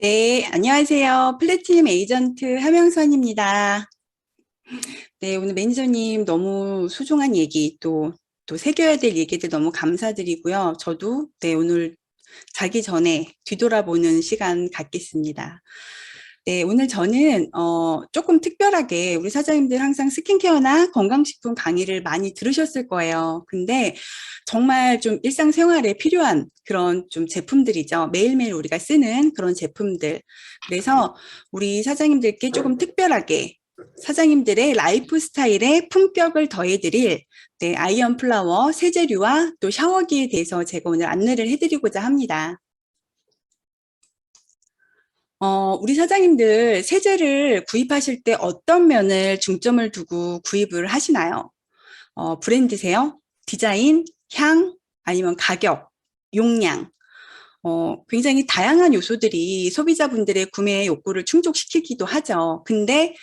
네, 안녕하세요. 플래티넘 에이전트 하명선입니다. 네, 오늘 매니저님 너무 소중한 얘기 또 새겨야 될 얘기들 너무 감사드리고요. 저도 네, 오늘 자기 전에 뒤돌아보는 시간 갖겠습니다. 네, 오늘 저는 조금 특별하게 우리 사장님들 항상 스킨케어나 건강식품 강의를 많이 들으셨을 거예요. 근데 정말 좀 일상생활에 필요한 그런 좀 제품들이죠. 매일매일 우리가 쓰는 그런 제품들. 그래서 우리 사장님들께 조금 특별하게 사장님들의 라이프 스타일에 품격을 더해드릴 네, 아이언 플라워 세제류와 또 샤워기에 대해서 제가 오늘 안내를 해드리고자 합니다. 우리 사장님들 세제를 구입하실 때 어떤 면을 중점을 두고 구입을 하시나요? 브랜드세요? 디자인, 향, 아니면 가격, 용량. 굉장히 다양한 요소들이 소비자분들의 구매 욕구를 충족시키기도 하죠. 근데,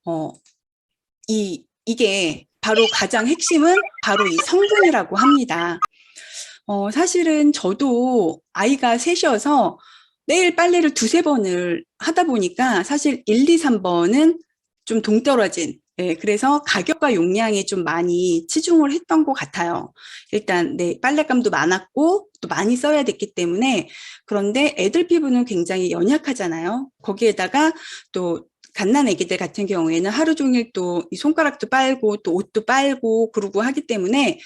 어, 이게 바로 가장 핵심은 바로 이 성분이라고 합니다. 사실은 저도 아이가 셋이어서 매일 빨래를 두세 번을 하다 보니까 사실 1, 2, 3번은 좀 동떨어진, 네, 그래서 가격과 용량에 좀 많이 치중을 했던 것 같아요. 일단, 네, 빨랫감도 많았고 또 많이 써야 됐기 때문에 그런데 애들 피부는 굉장히 연약하잖아요. 거기에다가 또 갓난 애기들 같은 경우에는 하루 종일 또 이 손가락도 빨고 또 옷도 빨고 그러고 하기 때문에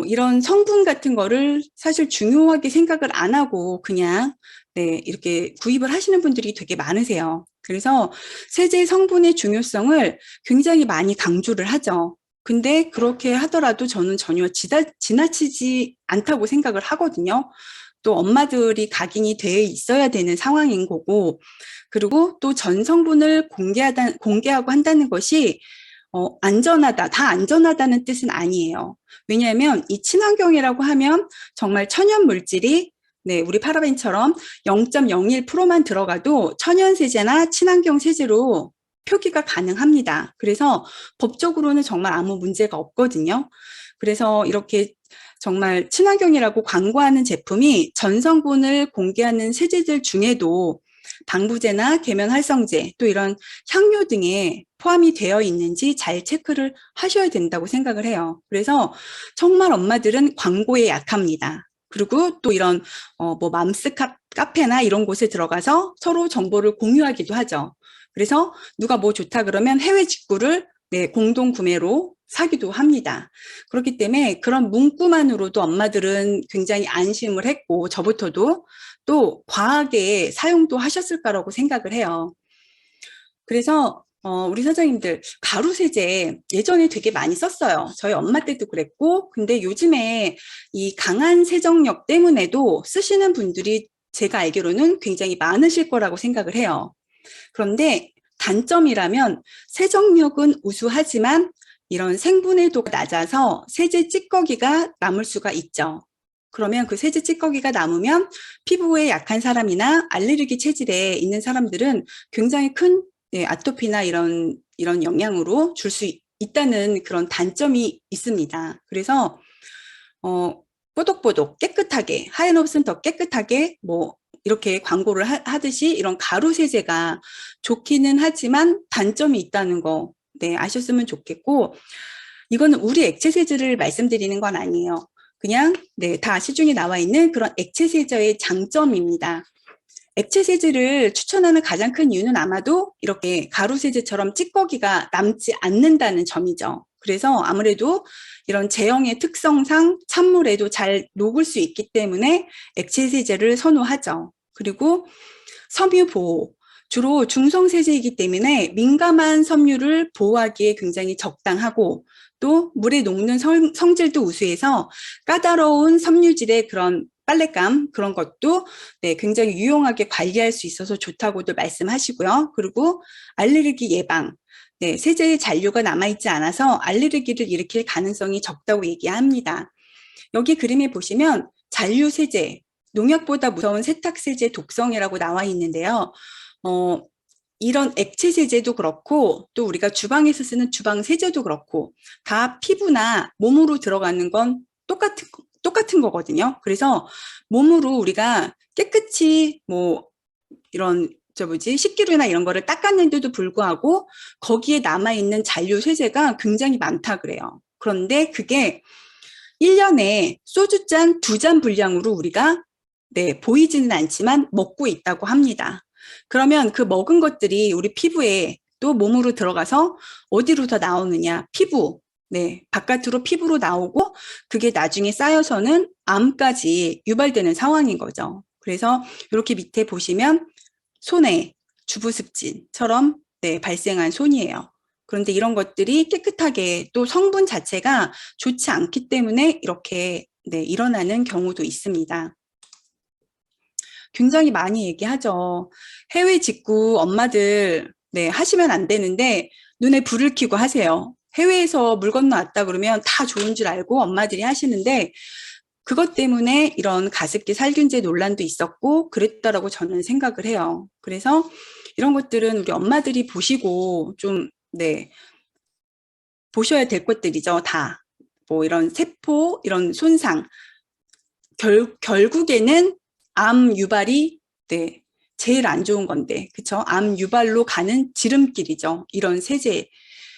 이런 성분 같은 거를 사실 중요하게 생각을 안 하고 그냥 네, 이렇게 구입을 하시는 분들이 되게 많으세요. 그래서 세제 성분의 중요성을 굉장히 많이 강조를 하죠. 근데 그렇게 하더라도 저는 전혀 지나치지 않다고 생각을 하거든요. 또 엄마들이 각인이 돼 있어야 되는 상황인 거고, 그리고 또 전 성분을 공개하고 한다는 것이 안전하다, 다 안전하다는 뜻은 아니에요. 왜냐하면 이 친환경이라고 하면 정말 천연 물질이 네, 우리 파라벤처럼 0.01%만 들어가도 천연 세제나 친환경 세제로 표기가 가능합니다. 그래서 법적으로는 정말 아무 문제가 없거든요. 그래서 이렇게 정말 친환경이라고 광고하는 제품이 전 성분을 공개하는 세제들 중에도 방부제나 계면 활성제 또 이런 향료 등에 포함이 되어 있는지 잘 체크를 하셔야 된다고 생각을 해요. 그래서 정말 엄마들은 광고에 약합니다. 그리고 또 이런 뭐 맘스 카페나 이런 곳에 들어가서 서로 정보를 공유하기도 하죠. 그래서 누가 뭐 좋다 그러면 해외 직구를 네, 공동 구매로 사기도 합니다. 그렇기 때문에 그런 문구만으로도 엄마들은 굉장히 안심을 했고 저부터도 또 과하게 사용도 하셨을 거라고 생각을 해요. 그래서 우리 사장님들 가루 세제 예전에 되게 많이 썼어요. 저희 엄마 때도 그랬고 근데 요즘에 이 강한 세정력 때문에도 쓰시는 분들이 제가 알기로는 굉장히 많으실 거라고 생각을 해요. 그런데 단점이라면 세정력은 우수하지만 이런 생분해도가 낮아서 세제 찌꺼기가 남을 수가 있죠. 그러면 그 세제 찌꺼기가 남으면 피부에 약한 사람이나 알레르기 체질에 있는 사람들은 굉장히 큰 네, 아토피나 이런 영향으로 줄 수 있다는 그런 단점이 있습니다. 그래서 뽀독뽀독 깨끗하게 하얀 옷은 더 깨끗하게 뭐 이렇게 광고를 하듯이 이런 가루 세제가 좋기는 하지만 단점이 있다는 거 네, 아셨으면 좋겠고 이거는 우리 액체 세제를 말씀드리는 건 아니에요. 그냥 네, 다 시중에 나와 있는 그런 액체 세제의 장점입니다. 액체 세제를 추천하는 가장 큰 이유는 아마도 이렇게 가루 세제처럼 찌꺼기가 남지 않는다는 점이죠. 그래서 아무래도 이런 제형의 특성상 찬물에도 잘 녹을 수 있기 때문에 액체 세제를 선호하죠. 그리고 섬유 보호. 주로 중성 세제이기 때문에 민감한 섬유를 보호하기에 굉장히 적당하고 또 물에 녹는 성질도 우수해서 까다로운 섬유질의 그런 빨랫감 그런 것도 네, 굉장히 유용하게 관리할 수 있어서 좋다고도 말씀하시고요. 그리고 알레르기 예방. 네, 세제의 잔류가 남아있지 않아서 알레르기를 일으킬 가능성이 적다고 얘기합니다. 여기 그림에 보시면 잔류 세제, 농약보다 무서운 세탁 세제 독성이라고 나와 있는데요. 어, 이런 액체 세제도 그렇고 또 우리가 주방에서 쓰는 주방 세제도 그렇고 다 피부나 몸으로 들어가는 건 똑같은 거거든요. 그래서 몸으로 우리가 깨끗이 뭐 이런 식기류나 이런 거를 닦았는데도 불구하고 거기에 남아있는 잔류 세제가 굉장히 많다 그래요. 그런데 그게 1년에 소주잔 2잔 분량으로 우리가 보이지는 않지만 먹고 있다고 합니다. 그러면 그 먹은 것들이 우리 피부에 또 몸으로 들어가서 어디로 더 나오느냐? 피부. 바깥으로 피부로 나오고 그게 나중에 쌓여서는 암까지 유발되는 상황인 거죠. 그래서 이렇게 밑에 보시면 손에 주부습진처럼 발생한 손이에요. 그런데 이런 것들이 깨끗하게 또 성분 자체가 좋지 않기 때문에 이렇게 일어나는 경우도 있습니다. 굉장히 많이 얘기하죠. 해외 직구 엄마들 하시면 안 되는데 눈에 불을 켜고 하세요. 해외에서 물 건너왔다 그러면 다 좋은 줄 알고 엄마들이 하시는데 그것 때문에 이런 가습기 살균제 논란도 있었고 그랬다라고 저는 생각을 해요. 그래서 이런 것들은 우리 엄마들이 보시고 좀 보셔야 될 것들이죠. 다. 뭐 이런 세포, 이런 손상. 결국에는 암 유발이 제일 안 좋은 건데, 그쵸? 암 유발로 가는 지름길이죠. 이런 세제.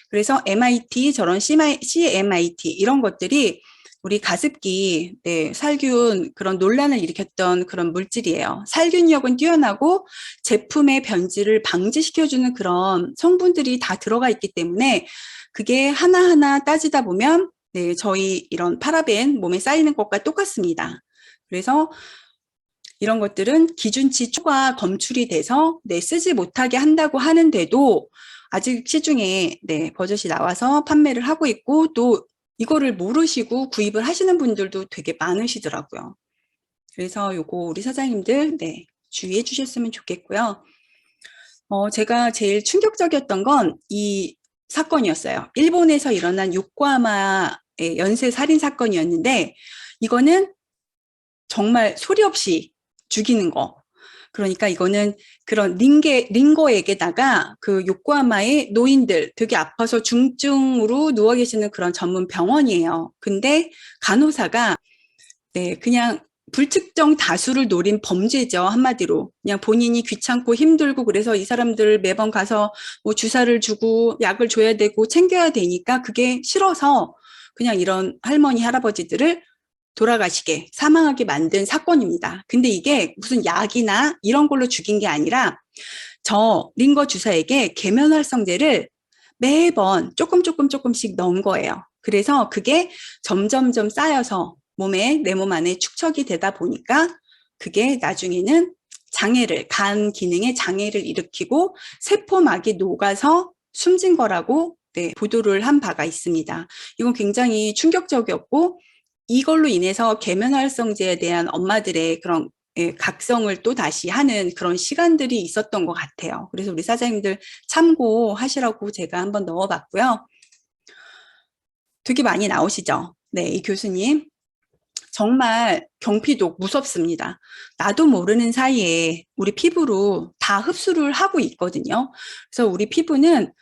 그래서 MIT, 저런 CMIT 이런 것들이 우리 가습기, 살균 그런 논란을 일으켰던 그런 물질이에요. 살균력은 뛰어나고 제품의 변질을 방지시켜주는 그런 성분들이 다 들어가 있기 때문에 그게 하나하나 따지다 보면 저희 이런 파라벤 몸에 쌓이는 것과 똑같습니다. 그래서 이런 것들은 기준치 초과 검출이 돼서 쓰지 못하게 한다고 하는데도 아직 시중에 버젓이 나와서 판매를 하고 있고 또 이거를 모르시고 구입을 하시는 분들도 되게 많으시더라고요. 그래서 요거 우리 사장님들 주의해 주셨으면 좋겠고요. 제가 제일 충격적이었던 건 이 사건이었어요. 일본에서 일어난 요코하마의 연쇄 살인 사건이었는데 이거는 정말 소리 없이 죽이는 거. 그러니까 이거는 그런 링거에게다가 그 요코하마의 노인들 되게 아파서 중증으로 누워 계시는 그런 전문 병원이에요. 근데 간호사가 그냥 불특정 다수를 노린 범죄죠. 한마디로. 그냥 본인이 귀찮고 힘들고 그래서 이 사람들 매번 가서 뭐 주사를 주고 약을 줘야 되고 챙겨야 되니까 그게 싫어서 그냥 이런 할머니, 할아버지들을 돌아가시게, 사망하게 만든 사건입니다. 근데 이게 무슨 약이나 이런 걸로 죽인 게 아니라 저 링거 주사에게 계면활성제를 매번 조금씩 넣은 거예요. 그래서 그게 점점점 쌓여서 내 몸 안에 축적이 되다 보니까 그게 나중에는 장애를, 간 기능에 장애를 일으키고 세포막이 녹아서 숨진 거라고 보도를 한 바가 있습니다. 이건 굉장히 충격적이었고 이걸로 인해서 계면활성제에 대한 엄마들의 그런 각성을 또 다시 하는 그런 시간들이 있었던 것 같아요. 그래서 우리 사장님들 참고하시라고 제가 한번 넣어봤고요. 되게 많이 나오시죠? 이 교수님. 정말 경피독 무섭습니다. 나도 모르는 사이에 우리 피부로 다 흡수를 하고 있거든요. 그래서 우리 피부는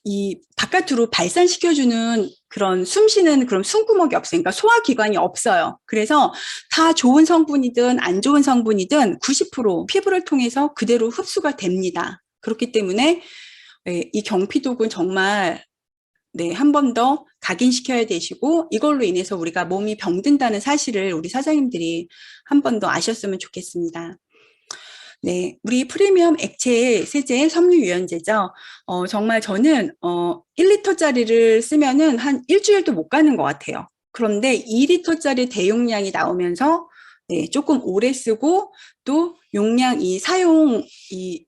이 바깥으로 발산시켜주는 그런 숨쉬는 그런 숨구멍이 없어요. 그러니까 소화기관이 없어요. 그래서 다 좋은 성분이든 안 좋은 성분이든 90% 피부를 통해서 그대로 흡수가 됩니다. 그렇기 때문에 이 경피독은 정말 한 번 더 각인시켜야 되시고 이걸로 인해서 우리가 몸이 병든다는 사실을 우리 사장님들이 한 번 더 아셨으면 좋겠습니다. 우리 프리미엄 액체 세제 섬유 유연제죠. 정말 저는 1리터짜리를 쓰면은 한 일주일도 못 가는 것 같아요. 그런데 2리터짜리 대용량이 나오면서 조금 오래 쓰고 또 용량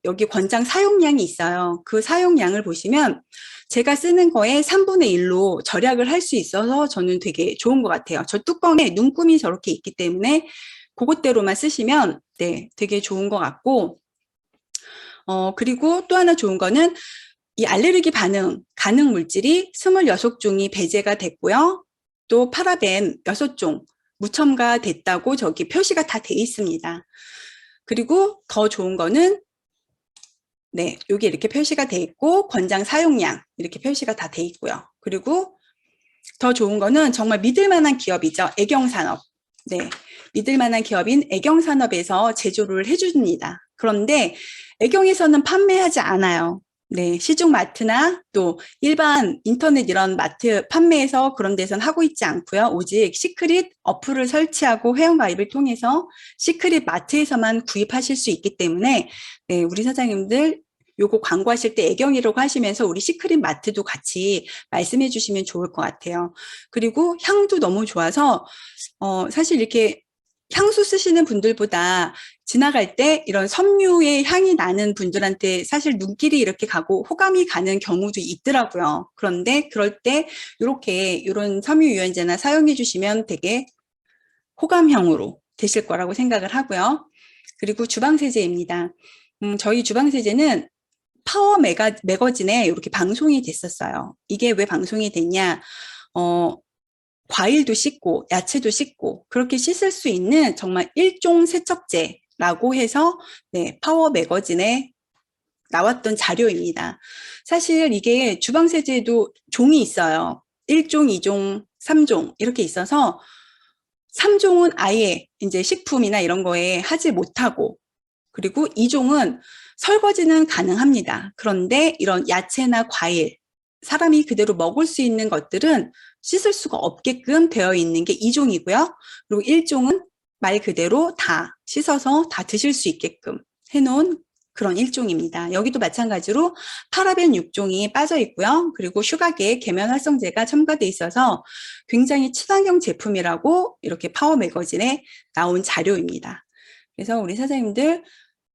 여기 권장 사용량이 있어요. 그 사용량을 보시면 제가 쓰는 거에 3분의 1로 절약을 할 수 있어서 저는 되게 좋은 것 같아요. 저 뚜껑에 눈금이 저렇게 있기 때문에 그것대로만 쓰시면 되게 좋은 것 같고 그리고 또 하나 좋은 거는 이 알레르기 가능 물질이 26종이 배제가 됐고요. 또 파라벤 6종 무첨가 됐다고 저기 표시가 다 돼 있습니다. 그리고 더 좋은 거는 여기 이렇게 표시가 돼 있고 권장 사용량 이렇게 표시가 다 돼 있고요. 그리고 더 좋은 거는 정말 믿을 만한 기업이죠. 애경산업. 믿을 만한 기업인 애경산업에서 제조를 해줍니다. 그런데 애경에서는 판매하지 않아요. 네, 시중마트나 또 일반 인터넷 이런 마트 판매에서 그런 데선 하고 있지 않고요. 오직 시크릿 어플을 설치하고 회원가입을 통해서 시크릿 마트에서만 구입하실 수 있기 때문에 네, 우리 사장님들 요거 광고하실 때 애경이라고 하시면서 우리 시크릿 마트도 같이 말씀해 주시면 좋을 것 같아요. 그리고 향도 너무 좋아서 사실 이렇게 향수 쓰시는 분들보다 지나갈 때 이런 섬유의 향이 나는 분들한테 사실 눈길이 이렇게 가고 호감이 가는 경우도 있더라고요. 그런데 그럴 때 이렇게 이런 섬유 유연제나 사용해 주시면 되게 호감형으로 되실 거라고 생각을 하고요. 그리고 주방세제입니다. 저희 주방세제는 파워 매거진에 이렇게 방송이 됐었어요. 이게 왜 방송이 됐냐? 과일도 씻고 야채도 씻고 그렇게 씻을 수 있는 정말 일종 세척제라고 해서 네, 파워 매거진에 나왔던 자료입니다. 사실 이게 주방세제도 종이 있어요. 1종, 2종, 3종 이렇게 있어서 3종은 아예 이제 식품이나 이런 거에 하지 못하고 그리고 2종은 설거지는 가능합니다. 그런데 이런 야채나 과일, 사람이 그대로 먹을 수 있는 것들은 씻을 수가 없게끔 되어 있는 게 2종이고요. 그리고 1종은 말 그대로 다 씻어서 다 드실 수 있게끔 해놓은 그런 1종입니다. 여기도 마찬가지로 파라벤 6종이 빠져 있고요. 그리고 슈가계 계면 활성제가 첨가돼 있어서 굉장히 친환경 제품이라고 이렇게 파워 매거진에 나온 자료입니다. 그래서 우리 사장님들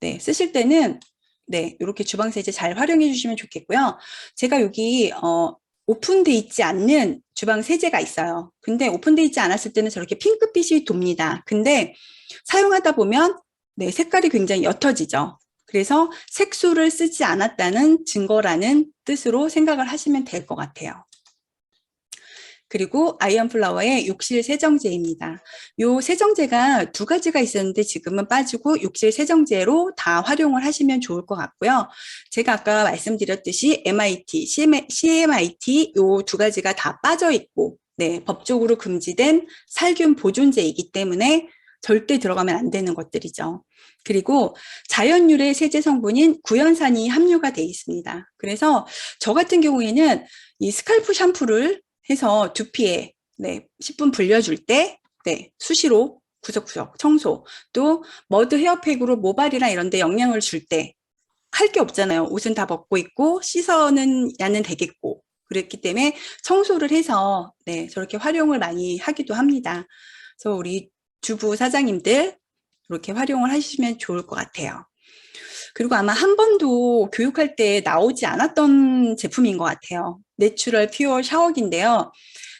네, 쓰실 때는 네, 이렇게 주방세제 잘 활용해 주시면 좋겠고요. 제가 여기 오픈돼 있지 않는 주방세제가 있어요. 근데 오픈돼 있지 않았을 때는 저렇게 핑크빛이 돕니다. 근데 사용하다 보면 네, 색깔이 굉장히 옅어지죠. 그래서 색소를 쓰지 않았다는 증거라는 뜻으로 생각을 하시면 될 것 같아요. 그리고 아이언플라워의 욕실 세정제입니다. 요 세정제가 두 가지가 있었는데 지금은 빠지고 욕실 세정제로 다 활용을 하시면 좋을 것 같고요. 제가 아까 말씀드렸듯이 MIT, CMIT 요 두 가지가 다 빠져 있고 네, 법적으로 금지된 살균 보존제이기 때문에 절대 들어가면 안 되는 것들이죠. 그리고 자연유래 세제 성분인 구연산이 함유가 되어 있습니다. 그래서 저 같은 경우에는 이 스칼프 샴푸를 해서 두피에 네, 10분 불려줄 때 네, 수시로 구석구석 청소 또 머드 헤어팩으로 모발이나 이런 데 영양을 줄 때 할 게 없잖아요. 옷은 다 벗고 있고 씻어는 야는 되겠고 그랬기 때문에 청소를 해서 네, 저렇게 활용을 많이 하기도 합니다. 그래서 우리 주부 사장님들 이렇게 활용을 하시면 좋을 것 같아요. 그리고 아마 한 번도 교육할 때 나오지 않았던 제품인 것 같아요. 내추럴 퓨어 샤워기인데요.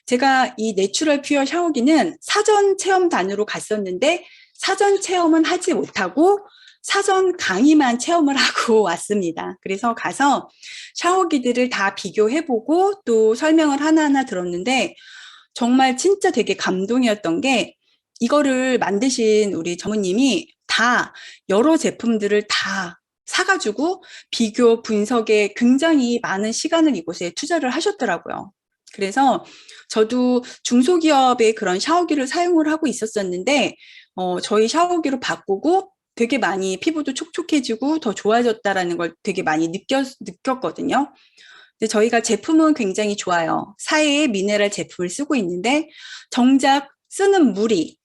제가 이 내추럴 퓨어 샤워기는 사전 체험단으로 갔었는데 사전 체험은 하지 못하고 사전 강의만 체험을 하고 왔습니다. 그래서 가서 샤워기들을 다 비교해보고 또 설명을 하나하나 들었는데 정말 진짜 되게 감동이었던 게 이거를 만드신 우리 전무님이 다 여러 제품들을 다 사가지고 비교 분석에 굉장히 많은 시간을 이곳에 투자를 하셨더라고요. 그래서 저도 중소기업의 그런 샤워기를 사용을 하고 있었었는데 저희 샤워기로 바꾸고 되게 많이 피부도 촉촉해지고 더 좋아졌다라는 걸 되게 많이 느꼈거든요. 근데 저희가 제품은 굉장히 좋아요. 사해의 미네랄 제품을 쓰고 있는데 정작 쓰는 물이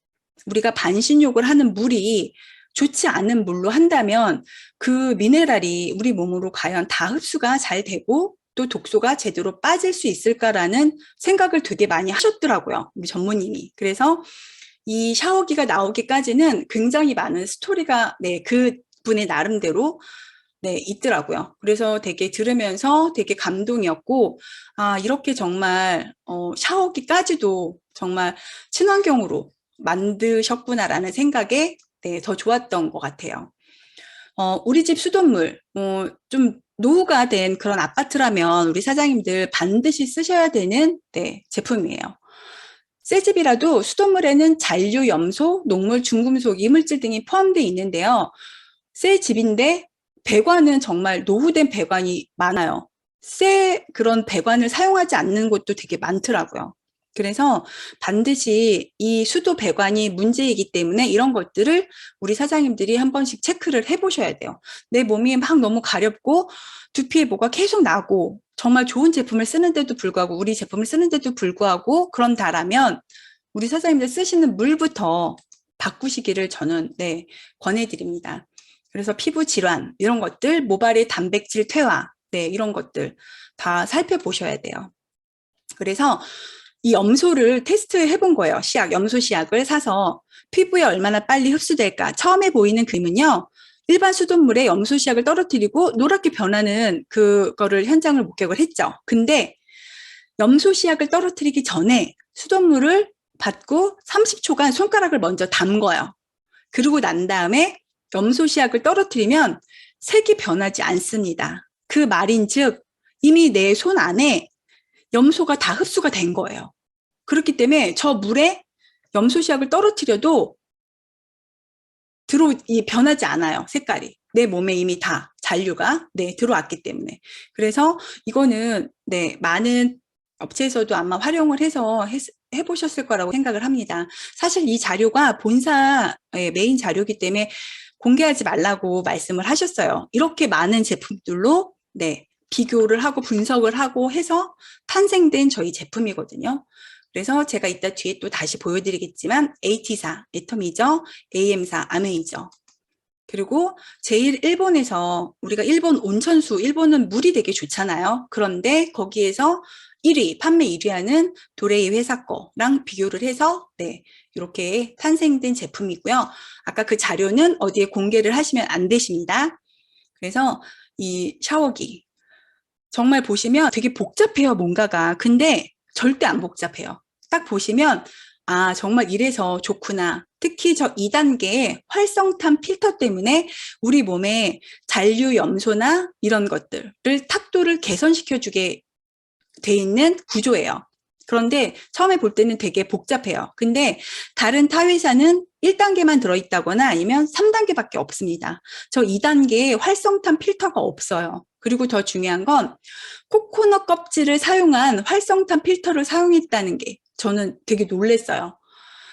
우리가 반신욕을 하는 물이 좋지 않은 물로 한다면 그 미네랄이 우리 몸으로 과연 다 흡수가 잘 되고 또 독소가 제대로 빠질 수 있을까라는 생각을 되게 많이 하셨더라고요. 우리 전무님이. 그래서 이 샤워기가 나오기까지는 굉장히 많은 스토리가 네, 그 분의 나름대로 네, 있더라고요. 그래서 되게 들으면서 되게 감동이었고, 아, 이렇게 정말, 샤워기까지도 정말 친환경으로 만드셨구나라는 생각에 네, 더 좋았던 것 같아요. 우리 집 수돗물, 좀 노후가 된 그런 아파트라면 우리 사장님들 반드시 쓰셔야 되는 네, 제품이에요. 새 집이라도 수돗물에는 잔류, 염소, 녹물, 중금속, 이물질 등이 포함되어 있는데요. 새 집인데 배관은 정말 노후된 배관이 많아요. 새 그런 배관을 사용하지 않는 곳도 되게 많더라고요. 그래서 반드시 이 수도 배관이 문제이기 때문에 이런 것들을 우리 사장님들이 한 번씩 체크를 해보셔야 돼요. 내 몸이 막 너무 가렵고 두피에 뭐가 계속 나고 정말 좋은 제품을 쓰는데도 불구하고 우리 제품을 쓰는데도 불구하고 그런다라면 우리 사장님들 쓰시는 물부터 바꾸시기를 저는 권해드립니다. 그래서 피부 질환 이런 것들, 모발의 단백질 퇴화 이런 것들 다 살펴보셔야 돼요. 그래서 이 염소를 테스트해 본 거예요. 염소 시약을 사서 피부에 얼마나 빨리 흡수될까. 처음에 보이는 그림은요. 일반 수돗물에 염소 시약을 떨어뜨리고 노랗게 변하는 그거를 현장을 목격을 했죠. 근데 염소 시약을 떨어뜨리기 전에 수돗물을 받고 30초간 손가락을 먼저 담궈요. 그러고 난 다음에 염소 시약을 떨어뜨리면 색이 변하지 않습니다. 그 말인즉 이미 내 손 안에 염소가 다 흡수가 된 거예요. 그렇기 때문에 저 물에 염소 시약을 떨어뜨려도 변하지 않아요. 색깔이. 내 몸에 이미 다 잔류가 들어왔기 때문에. 그래서 이거는 많은 업체에서도 아마 활용을 해서 해보셨을 거라고 생각을 합니다. 사실 이 자료가 본사 메인 자료이기 때문에 공개하지 말라고 말씀을 하셨어요. 이렇게 많은 제품들로 비교를 하고 분석을 하고 해서 탄생된 저희 제품이거든요. 그래서 제가 이따 뒤에 또 다시 보여드리겠지만 AT사, 애터미저, AM사, 아메이저. 그리고 제일 일본에서 우리가 일본 온천수, 일본은 물이 되게 좋잖아요. 그런데 거기에서 1위, 판매 1위 하는 도레이 회사 거랑 비교를 해서 이렇게 탄생된 제품이고요. 아까 그 자료는 어디에 공개를 하시면 안 되십니다. 그래서 이 샤워기 정말 보시면 되게 복잡해요, 뭔가가. 근데 절대 안 복잡해요. 딱 보시면 아, 정말 이래서 좋구나. 특히 저 2단계의 활성탄 필터 때문에 우리 몸에 잔류 염소나 이런 것들을 탁도를 개선시켜주게 돼 있는 구조예요. 그런데 처음에 볼 때는 되게 복잡해요. 근데 다른 타 회사는 1단계만 들어있다거나 아니면 3단계밖에 없습니다. 저 2단계에 활성탄 필터가 없어요. 그리고 더 중요한 건 코코넛 껍질을 사용한 활성탄 필터를 사용했다는 게 저는 되게 놀랐어요.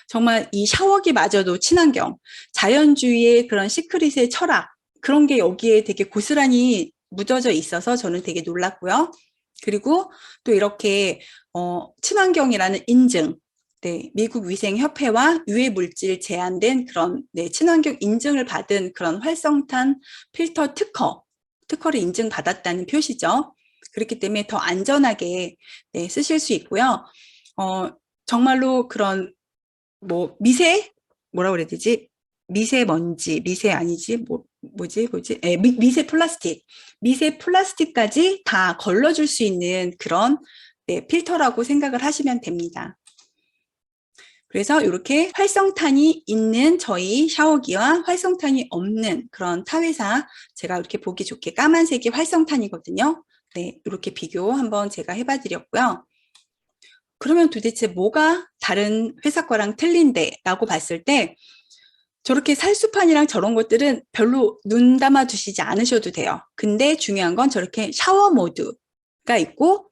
정말 이 샤워기마저도 친환경, 자연주의의 그런 시크릿의 철학, 그런 게 여기에 되게 고스란히 묻어져 있어서 저는 되게 놀랐고요. 그리고 또 이렇게 친환경이라는 인증, 미국 위생협회와 유해물질 제한된 그런 친환경 인증을 받은 그런 활성탄 필터 특허를 인증받았다는 표시죠. 그렇기 때문에 더 안전하게 쓰실 수 있고요. 정말로 그런 뭐라고 그래야 되지? 미세먼지, 미세 아니지? 미세 플라스틱. 미세 플라스틱까지 다 걸러줄 수 있는 그런 필터라고 생각을 하시면 됩니다. 그래서 이렇게 활성탄이 있는 저희 샤워기와 활성탄이 없는 그런 타회사, 제가 이렇게 보기 좋게 까만색이 활성탄이거든요. 이렇게 비교 한번 제가 해봐 드렸고요. 그러면 도대체 뭐가 다른 회사 거랑 틀린데? 라고 봤을 때 저렇게 살수판이랑 저런 것들은 별로 눈 담아 두시지 않으셔도 돼요. 근데 중요한 건 저렇게 샤워 모드가 있고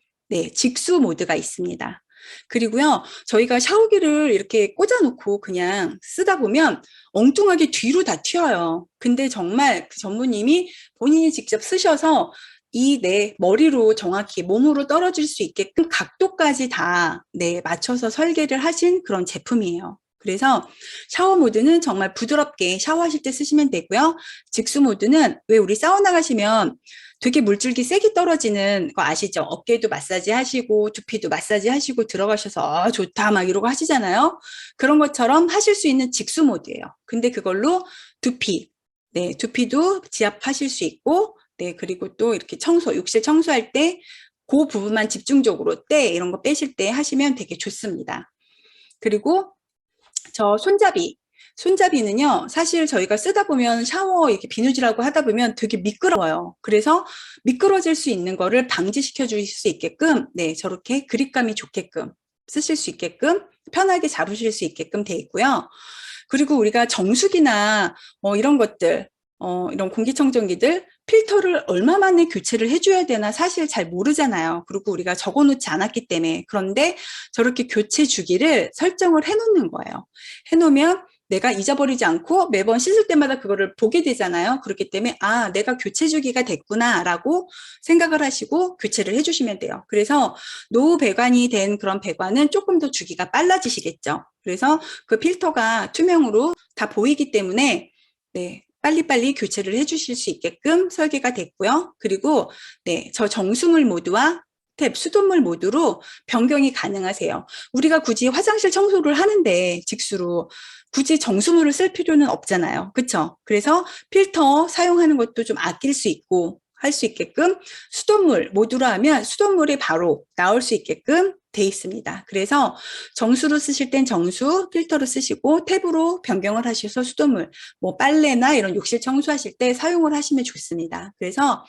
직수 모드가 있습니다. 그리고요, 저희가 샤워기를 이렇게 꽂아놓고 그냥 쓰다 보면 엉뚱하게 뒤로 다 튀어요. 근데 정말 그 전무님이 본인이 직접 쓰셔서 이 내 머리로 정확히 몸으로 떨어질 수 있게끔 각도까지 다 맞춰서 설계를 하신 그런 제품이에요. 그래서 샤워 모드는 정말 부드럽게 샤워하실 때 쓰시면 되고요. 직수 모드는 왜 우리 사우나 가시면 되게 물줄기 세게 떨어지는 거 아시죠? 어깨도 마사지 하시고 두피도 마사지 하시고 들어가셔서 좋다 막 이러고 하시잖아요. 그런 것처럼 하실 수 있는 직수 모드예요. 근데 그걸로 두피도 지압하실 수 있고 그리고 또 이렇게 욕실 청소할 때 그 부분만 집중적으로 이런 거 빼실 때 하시면 되게 좋습니다. 그리고 저 손잡이는요, 사실 저희가 쓰다 보면 샤워 이렇게 비누질하고 하다 보면 되게 미끄러워요. 그래서 미끄러질 수 있는 거를 방지시켜 주실 수 있게끔, 저렇게 그립감이 좋게끔 쓰실 수 있게끔 편하게 잡으실 수 있게끔 돼 있고요. 그리고 우리가 정수기나 이런 것들, 이런 공기청정기들 필터를 얼마 만에 교체를 해줘야 되나 사실 잘 모르잖아요. 그리고 우리가 적어놓지 않았기 때문에. 그런데 저렇게 교체 주기를 설정을 해놓는 거예요. 해놓으면 내가 잊어버리지 않고 매번 씻을 때마다 그거를 보게 되잖아요. 그렇기 때문에 아, 내가 교체 주기가 됐구나 라고 생각을 하시고 교체를 해주시면 돼요. 그래서 노후 배관이 된 그런 배관은 조금 더 주기가 빨라지시겠죠. 그래서 그 필터가 투명으로 다 보이기 때문에 네, 빨리빨리 교체를 해주실 수 있게끔 설계가 됐고요. 그리고 네, 저 정수물 모드와 탭, 수돗물 모드로 변경이 가능하세요. 우리가 굳이 화장실 청소를 하는데 직수로 굳이 정수물을 쓸 필요는 없잖아요. 그렇죠? 그래서 필터 사용하는 것도 좀 아낄 수 있고 할 수 있게끔 수돗물 모드로 하면 수돗물이 바로 나올 수 있게끔 돼 있습니다. 그래서 정수로 쓰실 땐 정수, 필터로 쓰시고 탭으로 변경을 하셔서 수돗물, 뭐 빨래나 이런 욕실 청소하실 때 사용을 하시면 좋습니다. 그래서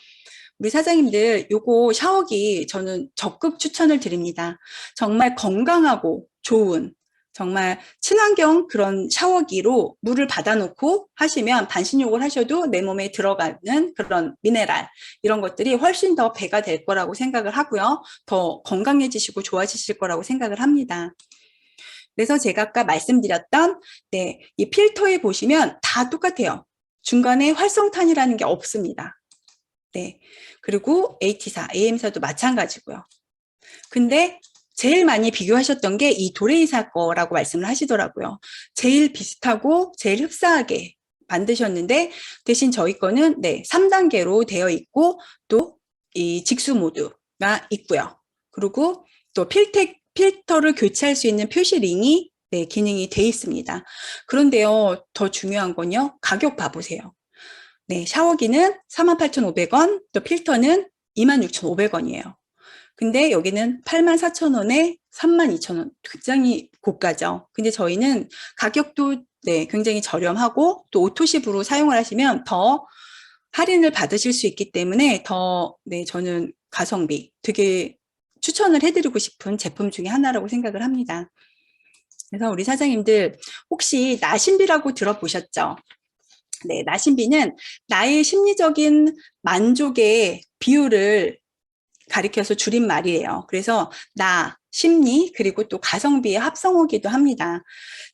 우리 사장님들 요거 샤워기 저는 적극 추천을 드립니다. 정말 건강하고 좋은 정말 친환경 그런 샤워기로 물을 받아놓고 하시면 반신욕을 하셔도 내 몸에 들어가는 그런 미네랄 이런 것들이 훨씬 더 배가 될 거라고 생각을 하고요. 더 건강해지시고 좋아지실 거라고 생각을 합니다. 그래서 제가 아까 말씀드렸던 네, 이 필터에 보시면 다 똑같아요. 중간에 활성탄이라는 게 없습니다. 네. 그리고 AT4, AM사도 마찬가지고요. 근데 제일 많이 비교하셨던 게 이 도레이사 거라고 말씀을 하시더라고요. 제일 비슷하고 제일 흡사하게 만드셨는데 대신 저희 거는 네, 3단계로 되어 있고 또 이 직수 모드가 있고요. 그리고 또 필터를 교체할 수 있는 표시링이 네, 기능이 되어 있습니다. 그런데요, 더 중요한 건요, 가격 봐보세요. 네, 샤워기는 48,500원, 또 필터는 26,500원이에요. 근데 여기는 84,000원에 32,000원. 굉장히 고가죠. 근데 저희는 가격도 네, 굉장히 저렴하고 또 오토십으로 사용을 하시면 더 할인을 받으실 수 있기 때문에 더 네, 저는 가성비 되게 추천을 해드리고 싶은 제품 중에 하나라고 생각을 합니다. 그래서 우리 사장님들 혹시 나신비라고 들어보셨죠? 네, 나신비는 나의 심리적인 만족의 비율을 가리켜서 줄인 말이에요. 그래서 나, 심리, 그리고 또 가성비의 합성어기도 합니다.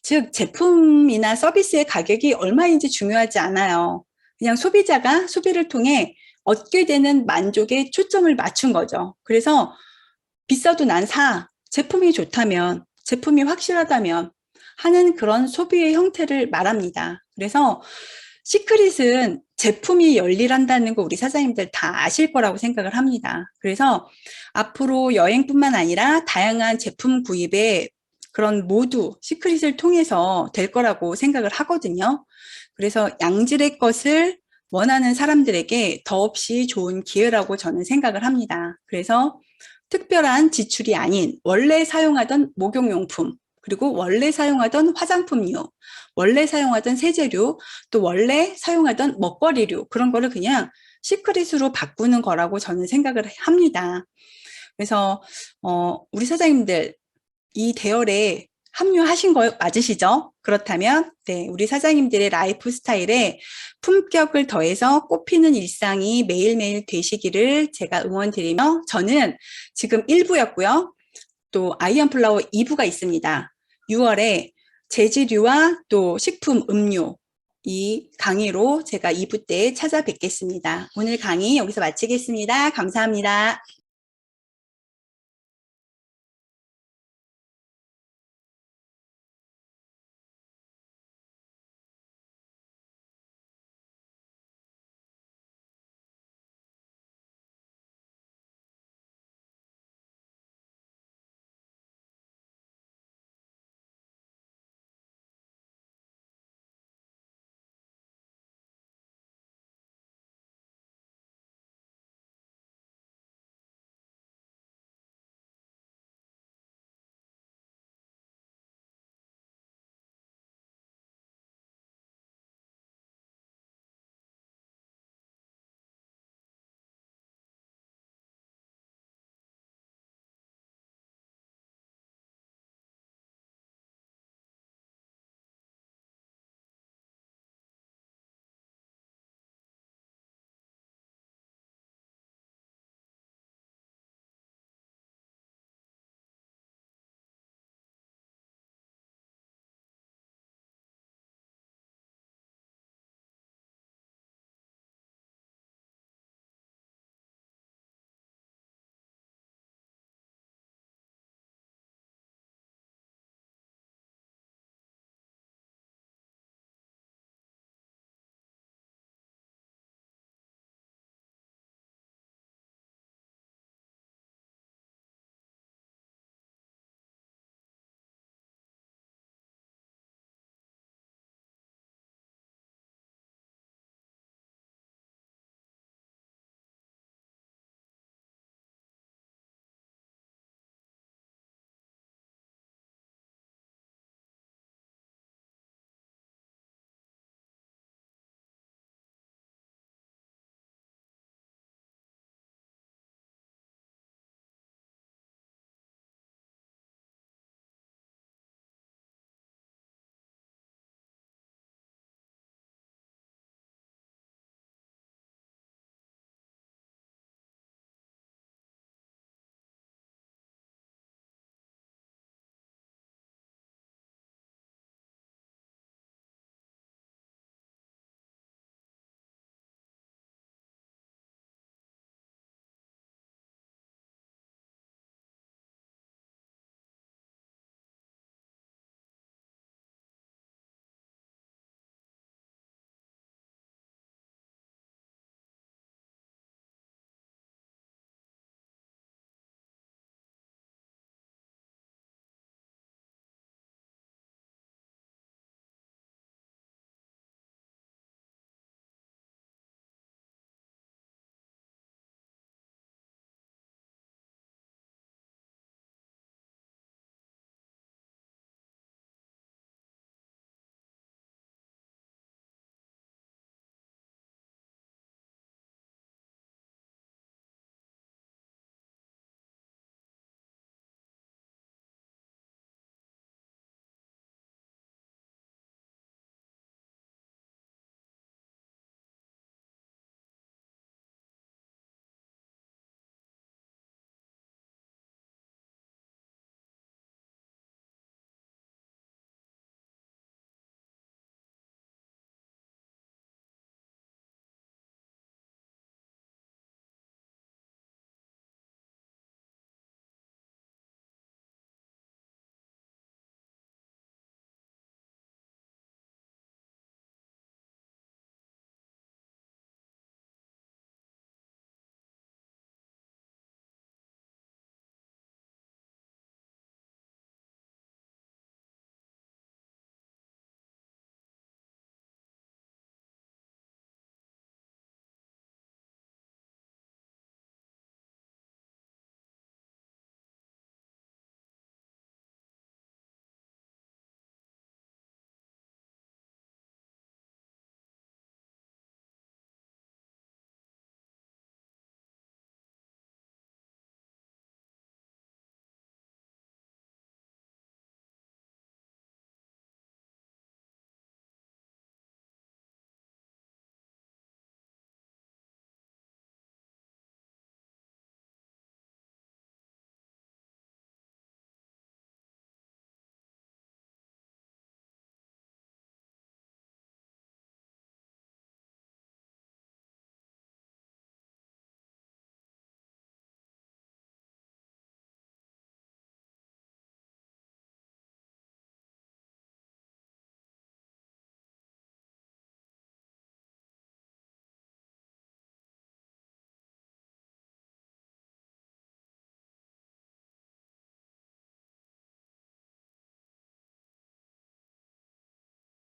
즉, 제품이나 서비스의 가격이 얼마인지 중요하지 않아요. 그냥 소비자가 소비를 통해 얻게 되는 만족에 초점을 맞춘 거죠. 그래서 비싸도 난 사. 제품이 좋다면, 제품이 확실하다면 하는 그런 소비의 형태를 말합니다. 그래서 시크릿은 제품이 열일한다는 거 우리 사장님들 다 아실 거라고 생각을 합니다. 그래서 앞으로 여행뿐만 아니라 다양한 제품 구입에 그런 모두 시크릿을 통해서 될 거라고 생각을 하거든요. 그래서 양질의 것을 원하는 사람들에게 더없이 좋은 기회라고 저는 생각을 합니다. 그래서 특별한 지출이 아닌 원래 사용하던 목욕용품, 그리고 원래 사용하던 화장품류, 원래 사용하던 세제류, 또 원래 사용하던 먹거리류, 그런 거를 그냥 시크릿으로 바꾸는 거라고 저는 생각을 합니다. 그래서 우리 사장님들 이 대열에 합류하신 거 맞으시죠? 그렇다면 네, 우리 사장님들의 라이프 스타일에 품격을 더해서 꽃피는 일상이 매일매일 되시기를 제가 응원드리며 저는 지금 1부였고요. 또 아이언플라워 2부가 있습니다. 6월에 제지류와 또 식품, 음료 이 강의로 제가 2부 때 찾아뵙겠습니다. 오늘 강의 여기서 마치겠습니다. 감사합니다.